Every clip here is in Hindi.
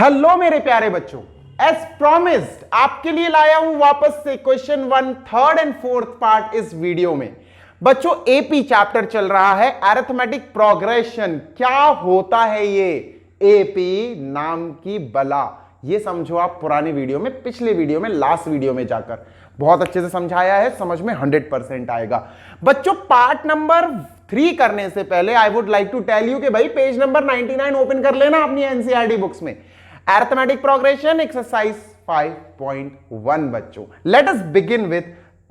हेलो मेरे प्यारे बच्चों, एज प्रॉमिस्ड आपके लिए लाया हूं वापस से question 1 third and fourth part इस वीडियो में। बच्चों एपी चैप्टर चल रहा है, अरिथमेटिक प्रोग्रेशन। क्या होता है ये एपी नाम की बला, ये समझो आप पुरानी वीडियो में, पिछले वीडियो में, लास्ट वीडियो में जाकर बहुत अच्छे से समझाया है, समझ में 100% आएगा। बच्चों पार्ट नंबर 3 करने से पहले I would like to tell you कि भाई पेज नंबर 99 ओपन कर लेना अपनी एनसीईआरटी बुक्स में। अरिथमेटिक प्रोग्रेशन एक्सरसाइज 5.1 बच्चों, let us begin with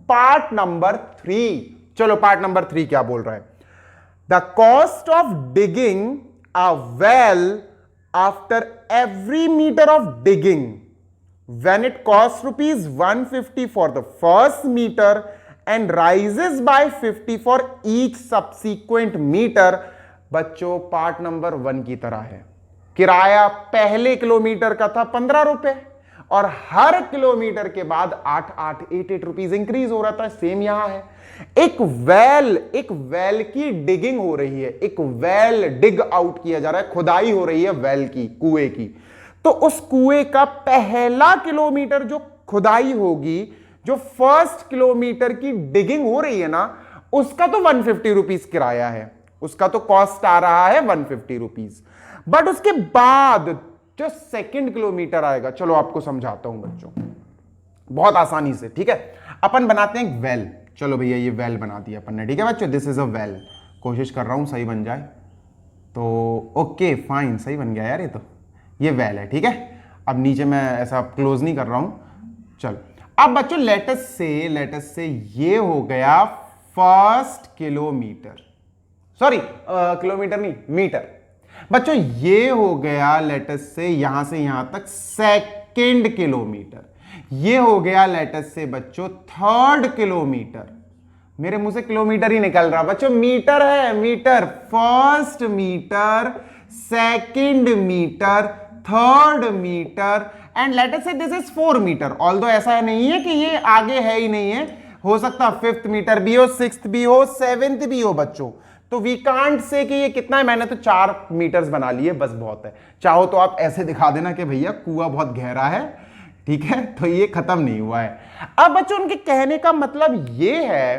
part number 3। चलो पार्ट नंबर 3 क्या बोल रहा है? The cost of digging a well after every metre of digging when it costs rupees 150 for the first meter and rises by 50 for each subsequent meter। बच्चों पार्ट नंबर 1 की तरह है। किराया पहले किलोमीटर का था 15 रुपए और हर किलोमीटर के बाद 8 रुपीज इंक्रीज हो रहा था। सेम यहां है। एक वेल की डिगिंग हो रही है, एक वेल डिग आउट किया जा रहा है, खुदाई हो रही है वेल की, कुएं की। तो उस कुएं का पहला किलोमीटर जो खुदाई होगी, जो फर्स्ट किलोमीटर की डिगिंग हो रही है ना, उसका तो 150 रुपीज किराया है, उसका तो कॉस्ट आ रहा है 150 रुपीज। बट उसके बाद जो सेकंड किलोमीटर आएगा, चलो आपको समझाता हूं बच्चों बहुत आसानी से, ठीक है। अपन बनाते हैं एक वेल। चलो भैया ये वेल बना दिया अपन ने, ठीक है बच्चों, दिस इज अ वेल। कोशिश कर रहा हूं सही बन जाए तो ओके फाइन, सही बन गया यार। ये वेल है, ठीक है। अब नीचे मैं ऐसा क्लोज नहीं कर रहा हूं। चल अब बच्चों लेटस से ये हो गया फर्स्ट किलोमीटर, सॉरी किलोमीटर नहीं, मीटर। बच्चों ये हो गया लेटस से यहां तक सेकंड किलोमीटर। ये हो गया लेटस से बच्चों थर्ड किलोमीटर। मेरे मुंह से किलोमीटर ही निकल रहा बच्चों, मीटर है, metre. First metre, second metre, third metre and let us say this is 4 metre. Although ऐसा नहीं है कि ये आगे है ही नहीं है, हो सकता 5th मीटर भी हो, 6th भी हो, 7th भी हो बच्चों। तो वी कांट से कि ये कितना है। मैंने तो 4 मीटर्स बना लिए, बस बहुत है। चाहो तो आप ऐसे दिखा देना कि भैया कुआं बहुत गहरा है, ठीक है। तो ये खत्म नहीं हुआ है। अब बच्चों उनके कहने का मतलब ये है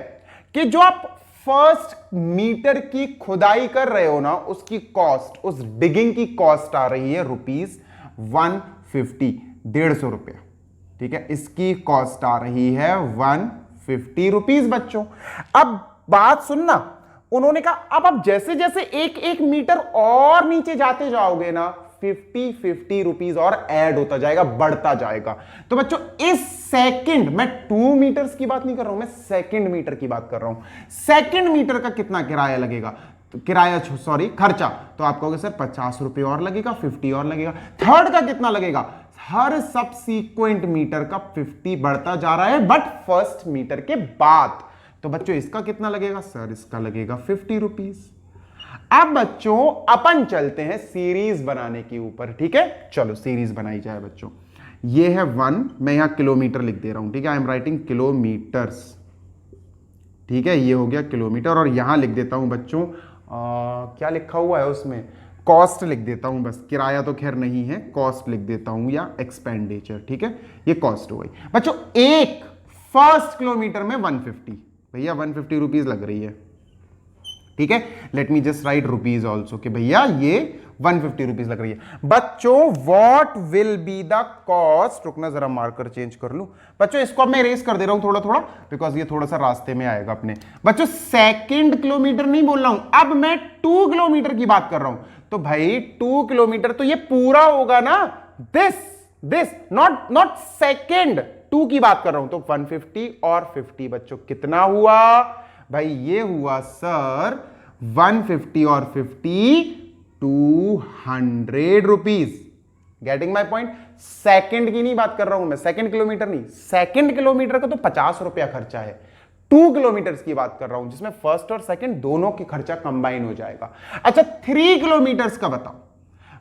कि जो आप फर्स्ट मीटर की खुदाई कर रहे हो ना, उसकी कॉस्ट, उस डिगिंग की कॉस्ट आ रही है रुपीज 150, 150 रुपया, ठीक है। इसकी कॉस्ट आ रही है 150 रुपीज बच्चों। अब बात सुनना, उन्होंने कहा अब आप जैसे जैसे एक मीटर और नीचे जाते जाओगे ना, 50 रुपीज और ऐड होता जाएगा, बढ़ता जाएगा। तो बच्चों इस सेकंड, मैं 2 मीटर्स की बात नहीं कर रहा हूं, मैं सेकंड मीटर की बात कर रहा हूं। सेकंड मीटर का कितना किराया लगेगा, तो किराया सॉरी खर्चा, तो आप कहोगे सर 50 रुपए और लगेगा, 50 और लगेगा। थर्ड का कितना लगेगा, हर सबसीक्वेंट मीटर का 50 बढ़ता जा रहा है, बट फर्स्ट मीटर के बाद। तो बच्चों इसका कितना लगेगा सर, इसका लगेगा 50 रुपीज। अब बच्चों अपन चलते हैं सीरीज बनाने के ऊपर, ठीक है। चलो सीरीज बनाई जाए बच्चों। ये है 1, मैं यहां किलोमीटर लिख दे रहा हूं, ठीक है। आई एम राइटिंग किलोमीटर्स, ठीक है। ये हो गया किलोमीटर और यहां लिख देता हूं बच्चों क्या लिखा हुआ है उसमें, कॉस्ट लिख देता हूं बस। किराया तो खैर नहीं है, कॉस्ट लिख देता हूं या एक्सपेंडिचर, ठीक है। ये कॉस्ट हो गई बच्चों। एक फर्स्ट किलोमीटर में 150, भैया 150 रुपीज लग रही है, ठीक है। Let me just right rupees also कि भैया ये 150 रुपीज लग रही है। बच्चों what will be the cost, रुकना जरा मार्कर चेंज कर लूं बच्चों, इसको अब मैं इरेज कर दे रहा हूं थोड़ा थोड़ा, बिकॉज ये थोड़ा सा रास्ते में आएगा अपने। बच्चों सेकंड किलोमीटर नहीं बोल रहा हूं, अब मैं 2 किलोमीटर की बात कर रहा हूं। तो भाई 2 किलोमीटर तो ये पूरा होगा ना, दिस नॉट सेकंड, 2 की बात कर रहा हूं। तो 150 और 50 बच्चों कितना हुआ भाई, ये हुआ सर 150 और 50 200 rupees. Getting my point. Second की नहीं बात कर रहा हूं मैं, सेकंड किलोमीटर नहीं, सेकंड किलोमीटर का तो 50 रुपया खर्चा है। 2 किलोमीटर की बात कर रहा हूं जिसमें फर्स्ट और सेकंड दोनों की खर्चा कंबाइन हो जाएगा। अच्छा 3 किलोमीटर का बताओ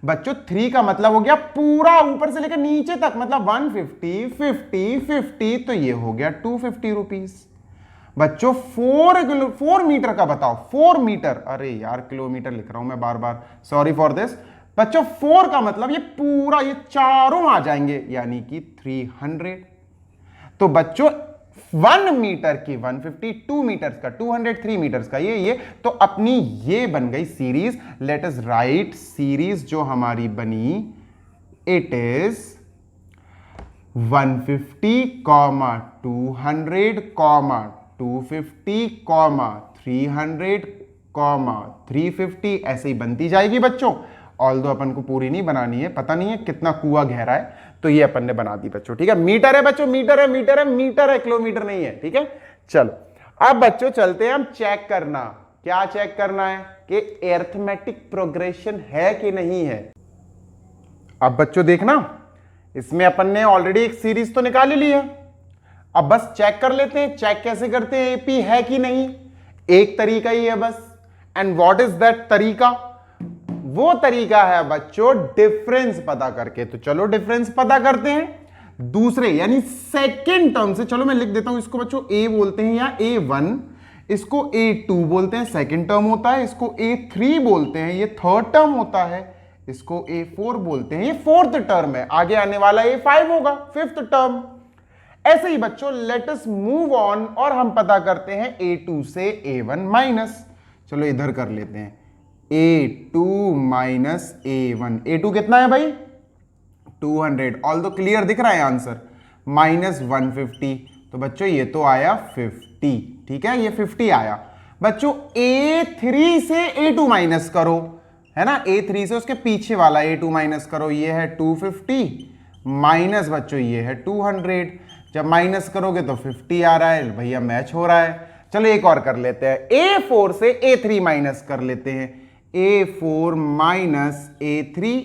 बच्चों। 3 का मतलब हो गया पूरा ऊपर से लेकर नीचे तक, मतलब 150 50 50, तो ये हो गया 250 रुपीज। बच्चों 4 मीटर का बताओ, 4 मीटर, अरे यार किलोमीटर लिख रहा हूं मैं बार बार, सॉरी फॉर दिस। बच्चों 4 का मतलब ये पूरा, ये चारों आ जाएंगे, यानी कि 300। तो बच्चों 1 मीटर की 150, 2 मीटर का 200, 3 मीटर का ये, तो अपनी ये बन गई series. Let us right series जो हमारी बनी, इट इज 150, 200, 250, 300, 350, ऐसे ही बनती जाएगी बच्चों। ऑल्दो अपन को पूरी नहीं बनानी है, पता नहीं है कितना कुआं गहरा है, तो ये अपन ने बना दी बच्चों। ठीक है, मीटर है बच्चों, मीटर है, मीटर है, मीटर है, किलोमीटर नहीं है। ठीक है, चलो अब बच्चों चलते हैं हम चेक करना। क्या चेक करना है कि अरिथमेटिक प्रोग्रेशन है कि नहीं है। अब बच्चों देखना, इसमें अपन ने ऑलरेडी एक सीरीज तो निकाल ली है, अब बस चेक कर लेते हैं। चेक कैसे करते हैं एपी है कि नहीं, एक तरीका ही है बस। एंड व्हाट इज दैट तरीका, वो तरीका है बच्चों डिफरेंस पता करके। तो चलो डिफरेंस पता करते हैं दूसरे यानी सेकेंड टर्म से। चलो मैं लिख देता हूं इसको बच्चों, ए बोलते हैं या A1, इसको A2 बोलते हैं, सेकेंड टर्म होता है। इसको A3 बोलते हैं, ये थर्ड टर्म होता है। इसको A4 बोलते हैं, ये फोर्थ टर्म है। आगे आने वाला A5 होगा, फिफ्थ टर्म। ऐसे ही बच्चों लेट अस मूव ऑन, और हम पता करते हैं A2 से A1 माइनस। चलो इधर कर लेते हैं, A2 माइनस A1। A2 कितना है भाई, 200। ऑल तो क्लियर दिख रहा है आंसर, माइनस 150। तो बच्चों ये तो आया 50। ठीक है, ये 50 आया। बच्चों A3 से A2 माइनस करो, है ना, A3 से उसके पीछे वाला A2 माइनस करो। ये है 250 माइनस बच्चों ये है 200। जब माइनस करोगे तो 50 आ रहा है भैया, मैच हो रहा है। चलो एक और कर लेते हैं, A4 से A3 माइनस कर लेते हैं। A4 minus A3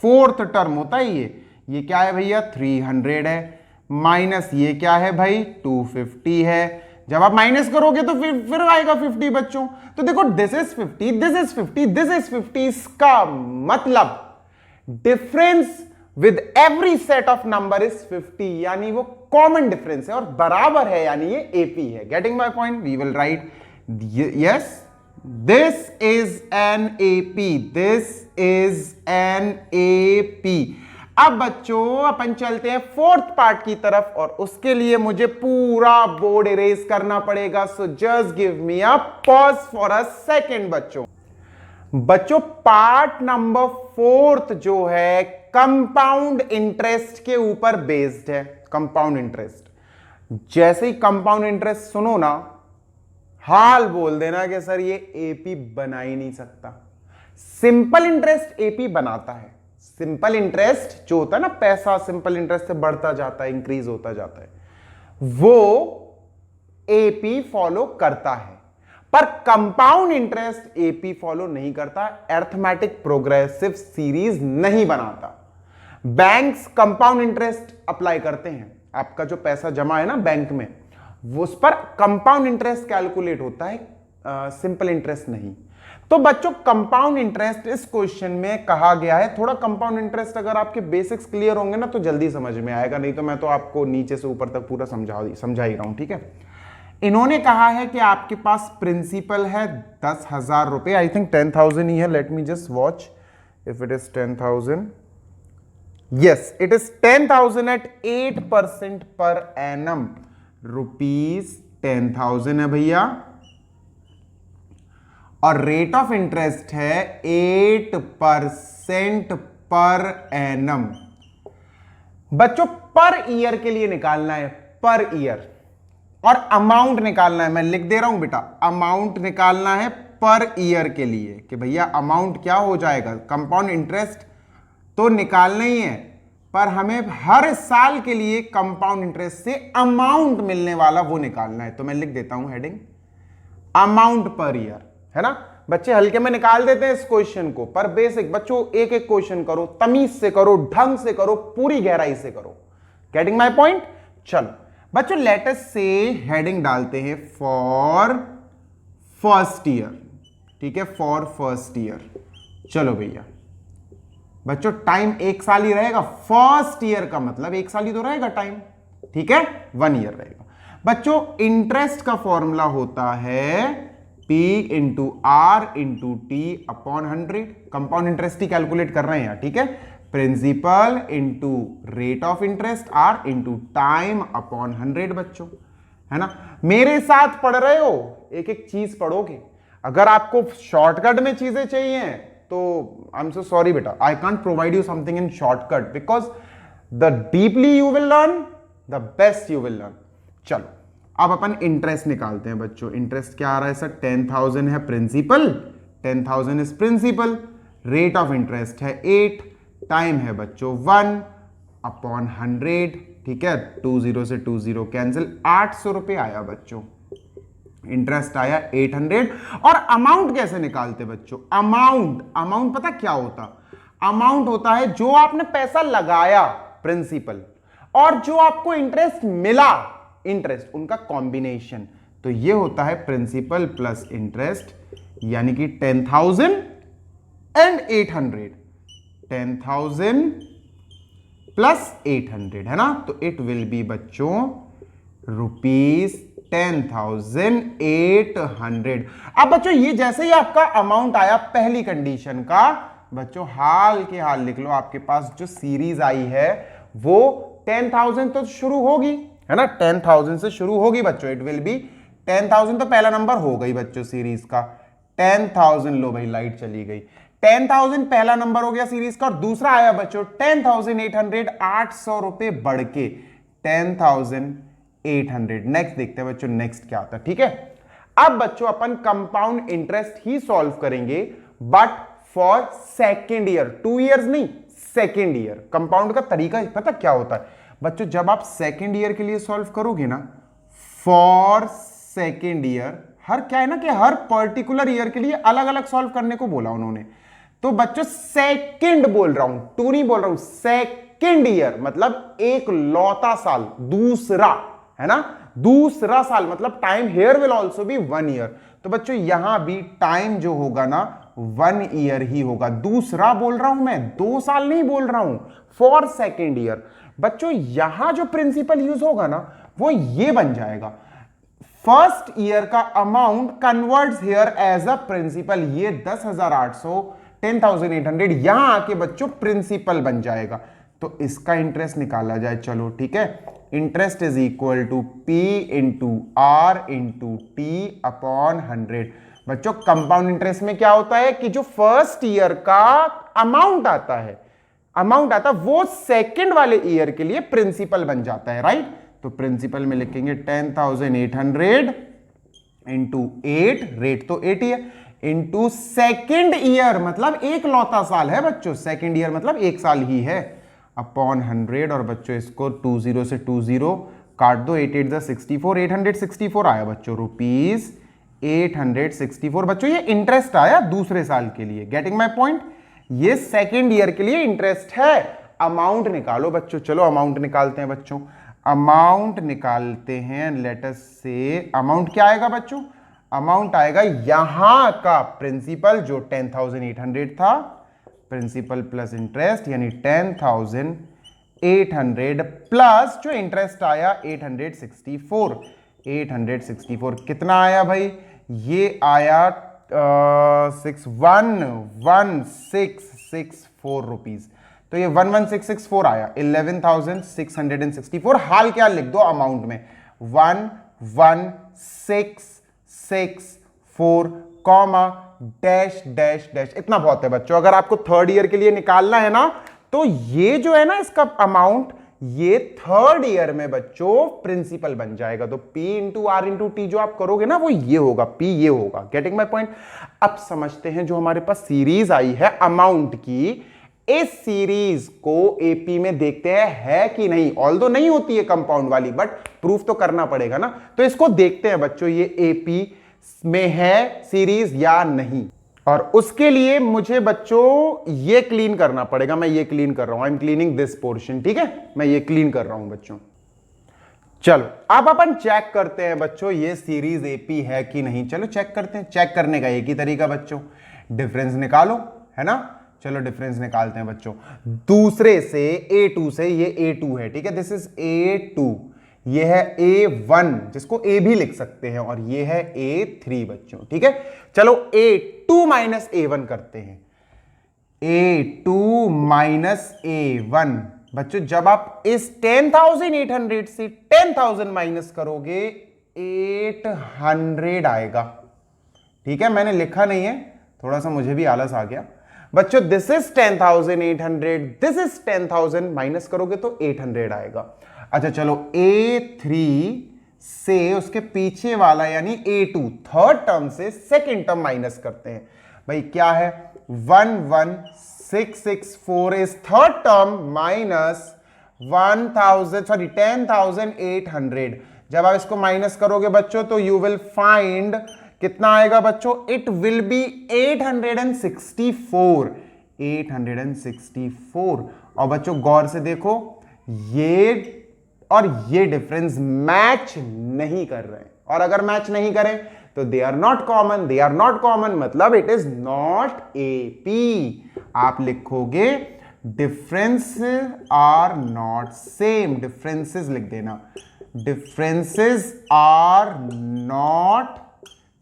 fourth term होता है ये क्या है भैया, 300 है, माइनस ये क्या है भाई, 250 है। जब आप माइनस करोगे तो फिर आएगा 50 बच्चों। तो देखो this is 50, this is 50, this is 50। इसका मतलब difference with every set of number is 50, यानी वो कॉमन डिफरेंस है और बराबर है, यानी ये एपी है। Getting my point, we will write yes, this is an AP, this is an AP. अब बच्चों अपन चलते हैं फोर्थ पार्ट की तरफ, और उसके लिए मुझे पूरा बोर्ड इरेज करना पड़ेगा। So just give me a pause for a second बच्चों पार्ट नंबर फोर्थ जो है कंपाउंड इंटरेस्ट के ऊपर बेस्ड है। कंपाउंड इंटरेस्ट, जैसे ही कंपाउंड इंटरेस्ट सुनो ना, हाल बोल देना कि सर ये एपी बना ही नहीं सकता। सिंपल इंटरेस्ट एपी बनाता है। सिंपल इंटरेस्ट जो होता है ना, पैसा सिंपल इंटरेस्ट से बढ़ता जाता है, इंक्रीज होता जाता है, वो एपी फॉलो करता है। पर कंपाउंड इंटरेस्ट एपी फॉलो नहीं करता, अरिथमेटिक प्रोग्रेसिव सीरीज नहीं बनाता। बैंक्स कंपाउंड इंटरेस्ट अप्लाई करते हैं। आपका जो पैसा जमा है ना बैंक में, वो उस पर कंपाउंड इंटरेस्ट कैलकुलेट होता है, सिंपल इंटरेस्ट नहीं। तो बच्चों कंपाउंड इंटरेस्ट इस क्वेश्चन में कहा गया है। थोड़ा कंपाउंड इंटरेस्ट अगर आपके बेसिक्स क्लियर होंगे ना तो जल्दी समझ में आएगा, नहीं तो मैं तो आपको नीचे से ऊपर तक पूरा समझा ही रहा हूं। ठीक है, इन्होंने कहा है कि आपके पास प्रिंसिपल है 10,000 रुपए, आई थिंक 10,000 ही है। Let me just watch if it is 10,000। Yes, it is 10,000 at 8% per annum, rupees 10,000 है भैया, और रेट ऑफ इंटरेस्ट है 8% पर एनम। बच्चों पर ईयर के लिए निकालना है, पर ईयर, और अमाउंट निकालना है। मैं लिख दे रहा हूं बेटा, अमाउंट निकालना है पर ईयर के लिए कि भैया अमाउंट क्या हो जाएगा। कंपाउंड इंटरेस्ट तो निकालना ही है, पर हमें हर साल के लिए कंपाउंड इंटरेस्ट से अमाउंट मिलने वाला वो निकालना है। तो मैं लिख देता हूं हेडिंग अमाउंट पर ईयर, है ना। बच्चे हल्के में निकाल देते हैं इस क्वेश्चन को, पर बेसिक बच्चों एक एक क्वेश्चन करो, तमीज से करो, ढंग से करो, पूरी गहराई से करो। Getting my point. चलो बच्चों लेट अस से हेडिंग डालते हैं फॉर फर्स्ट ईयर। ठीक है, फॉर फर्स्ट ईयर। चलो भैया बच्चों टाइम एक साल ही रहेगा, फर्स्ट ईयर का मतलब एक साल ही तो रहेगा टाइम। ठीक है, 1 ईयर रहेगा। बच्चों इंटरेस्ट का फॉर्मूला होता है P into R into T upon 100। Compound interest ही कैलकुलेट कर रहे हैं यहाँ, ठीक है। Principal into rate of interest R into time upon 100 बच्चों, है ना। मेरे साथ पढ़ रहे हो, एक एक चीज पढ़ोगे। अगर आपको शॉर्टकट में चीजें चाहिए तो आई एम सो सॉरी बेटा, I can't provide you something in shortcut, because the deeply you will learn the best you will learn. चलो अब अपन इंटरेस्ट निकालते हैं बच्चों। इंटरेस्ट क्या आ रहा है सर? 10,000 है principal, 10,000 is principal, rate of interest है 8, टाइम है बच्चों 1 अपॉन 100, ठीक है। 20 से 20 कैंसिल, 800 रुपए आया बच्चों। इंटरेस्ट आया 800। और अमाउंट कैसे निकालते बच्चों? अमाउंट पता क्या होता? अमाउंट होता है जो आपने पैसा लगाया प्रिंसिपल और जो आपको इंटरेस्ट मिला इंटरेस्ट, उनका कॉम्बिनेशन। तो ये होता है प्रिंसिपल प्लस इंटरेस्ट, यानी कि 10,000 एंड 800, 10,000 प्लस 800, है ना। तो इट विल बी बच्चों ₹10,800। अब बच्चों ये जैसे ही आपका अमाउंट आया पहली कंडीशन का, बच्चों हाल के हाल लिख लो, आपके पास जो सीरीज आई है वो 10,000 तो शुरू होगी, है ना। 10,000 से शुरू होगी बच्चों। इट विल बी 10,000 तो पहला नंबर हो गई बच्चों सीरीज का। 10,000 लो भाई, लाइट चली गई। 10,000 पहला नंबर हो गया सीरीज का। और दूसरा आया बच्चों 10,800, 800 रुपए बढ़ के 10,800। नेक्स्ट देखते हैं बच्चों, नेक्स्ट क्या आता है, ठीक है। अब बच्चों अपन कंपाउंड इंटरेस्ट ही सॉल्व करेंगे, but for second year, 2 years नहीं, सेकेंड ईयर। कंपाउंड का तरीका पता क्या होता है बच्चों? जब आप सेकेंड ईयर के लिए सॉल्व करोगे ना, फॉर सेकेंड ईयर, हर क्या है ना कि हर पर्टिकुलर ईयर के लिए अलग अलग सॉल्व करने को बोला उन्होंने। तो बच्चों सेकेंड बोल रहा हूं, 2 नहीं बोल रहा हूं, सेकेंड ईयर मतलब एक लौता साल, दूसरा, है ना। दूसरा साल मतलब time here will also be 1 year. तो बच्चों यहां भी टाइम जो होगा ना 1 ईयर ही होगा। दूसरा बोल रहा हूं मैं, 2 साल नहीं बोल रहा हूं, फॉर सेकेंड ईयर। बच्चों यहां जो प्रिंसिपल यूज होगा ना वो ये बन जाएगा, फर्स्ट ईयर का amount converts here as a principal. ये 10,800, 10,800 यहां आके बच्चों प्रिंसिपल बन जाएगा। तो इसका इंटरेस्ट निकाला जाए, चलो ठीक है। Interest is equal to P into R into T upon 100। बच्चों कंपाउंड इंटरेस्ट में क्या होता है कि जो फर्स्ट ईयर का अमाउंट आता है वो सेकंड वाले ईयर के लिए प्रिंसिपल बन जाता है, राइट। तो प्रिंसिपल में लिखेंगे 10,800 इंटू 8, रेट तो 8 ही है, इंटू सेकेंड ईयर मतलब एक लौता साल है बच्चों, सेकेंड ईयर मतलब एक साल ही है, अपॉन 100। और बच्चों इसको 20 से 20 काट दो, 8 8 64, 864 आया बच्चों, ₹864। बच्चों ये इंटरेस्ट आया दूसरे साल के लिए, गेटिंग माय पॉइंट। ये सेकेंड ईयर के लिए इंटरेस्ट है। अमाउंट निकालो बच्चों, चलो अमाउंट निकालते हैं बच्चों। अमाउंट निकालते हैं, लेट अस से अमाउंट क्या आएगा बच्चों? अमाउंट आएगा यहां का प्रिंसिपल जो 10,800 था, प्रिंसिपल प्लस इंटरेस्ट यानी 10,800 प्लस जो इंटरेस्ट आया 864 कितना आया भाई? ये आया 11,664 रुपीज। तो ये 11,664 आया, 11,664। हाल क्या लिख दो अमाउंट में, 11,664 कॉमा डैश डैश डैश, इतना बहुत है बच्चों। अगर आपको थर्ड ईयर के लिए निकालना है ना, तो ये जो है ना इसका अमाउंट, ये थर्ड ईयर में बच्चों प्रिंसिपल बन जाएगा। तो P into R into T जो आप करोगे ना वो ये होगा, P ये होगा, गेटिंग माय पॉइंट। अब समझते हैं जो हमारे पास सीरीज आई है अमाउंट की, इस सीरीज को एपी में देखते हैं है कि नहीं। ऑल्दो नहीं होती है कंपाउंड वाली, बट प्रूफ तो करना पड़ेगा ना। तो इसको देखते हैं बच्चों ये एपी में है सीरीज या नहीं। और उसके लिए मुझे बच्चों ये क्लीन करना पड़ेगा। मैं ये क्लीन कर रहा हूं, I am cleaning this portion, ठीक है। मैं ये क्लीन कर रहा हूं बच्चों। चलो अब अपन चेक करते हैं बच्चों ये सीरीज एपी है कि नहीं। चलो चेक करते हैं। चेक करने का एक ही तरीका बच्चों, डिफरेंस निकालो, है ना। चलो डिफरेंस निकालते हैं बच्चों। दूसरे से A2 से, ये A2 है, ठीक है, दिस इज A2, ये है A1 जिसको A भी लिख सकते हैं और ये है A3 बच्चों, ठीक है। चलो A2 माइनस A1 करते हैं। A2 माइनस A1 बच्चों, जब आप इस 10,800 से 10,000 माइनस करोगे 800 आएगा, ठीक है। मैंने लिखा नहीं है, थोड़ा सा मुझे भी आलस आ गया बच्चों। This is 10,800, this is 10,000, minus करोगे तो 800 आएगा। अच्छा चलो A3 से उसके पीछे वाला यानी A2 थर्ड टर्म से सेकंड टर्म माइनस करते हैं। भाई क्या है, 11,664 इज थर्ड टर्म माइनस 10,800। जब आप इसको माइनस करोगे बच्चों तो यू विल फाइंड कितना आएगा बच्चों, इट विल बी 864। 864। और बच्चों गौर से देखो, ये और ये डिफरेंस मैच नहीं कर रहे हैं, और अगर मैच नहीं करें तो they are not common. They are not common मतलब इट इज नॉट एपी। आप लिखोगे difference are not same, differences लिख देना, डिफरेंसेस आर नॉट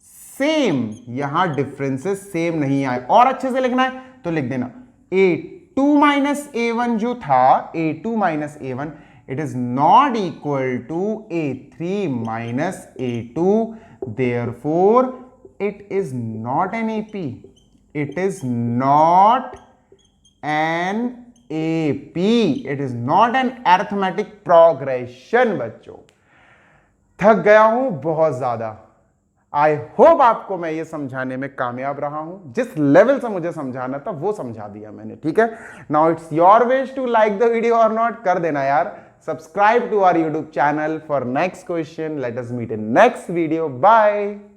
सेम। यहां डिफरेंसेस सेम नहीं आए, और अच्छे से लिखना है तो लिख देना A2 माइनस A1 जो था, A2 minus A1, it is not equal to A3 minus A2, therefore it is not an AP. It is not an AP. It is not an arithmetic progression बच्चों। थक गया हूं बहुत ज्यादा। आई होप आपको मैं ये समझाने में कामयाब रहा हूं। जिस लेवल से मुझे समझाना था वो समझा दिया मैंने, ठीक है। Now it's your wish to like the video और नॉट, कर देना यार। Subscribe to our YouTube channel for next question. Let us meet in next video. Bye.